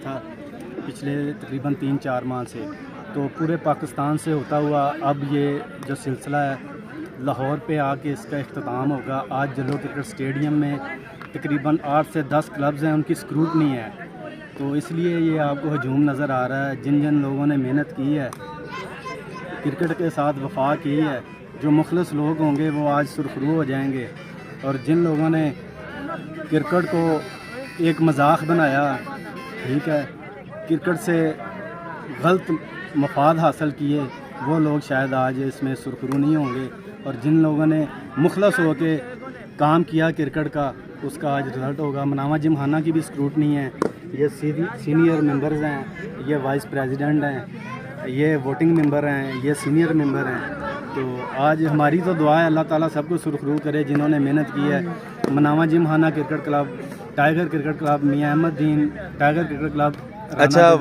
تھا پچھلے تقریباً 3-4 ماہ سے، تو پورے پاکستان سے ہوتا ہوا اب یہ جو سلسلہ ہے لاہور پہ آ کے اس کا اختتام ہوگا۔ آج جلو کرکٹ اسٹیڈیم میں تقریباً 8 سے 10 کلبز ہیں، ان کی اسکروٹنی ہے، تو اس لیے یہ آپ کو ہجوم نظر آ رہا ہے۔ جن جن لوگوں نے محنت کی ہے، کرکٹ کے ساتھ وفا کی ہے، جو مخلص لوگ ہوں گے وہ آج سرخرو ہو جائیں گے، اور جن لوگوں نے کرکٹ کو ایک مذاق بنایا، ٹھیک ہے، کرکٹ سے غلط مفاد حاصل کیے، وہ لوگ شاید آج اس میں سرخرو نہیں ہوں گے، اور جن لوگوں نے مخلص ہو کے کام کیا کرکٹ کا، اس کا آج رزلٹ ہوگا۔ مناوا جم خانہ کی بھی اسکروٹنی ہے، یہ سینئر ممبرز ہیں، یہ وائس پریزیڈنٹ ہیں، یہ ووٹنگ ممبر ہیں، یہ سینئر ممبر ہیں۔ تو آج ہماری تو دعا ہے اللہ تعالیٰ سب کو سرخرو کرے جنہوں نے محنت کی ہے۔ مناوا جم خانہ cricket club, tiger cricket club, میاں احمد دین ٹائیگر کرکٹ کلب، اچھا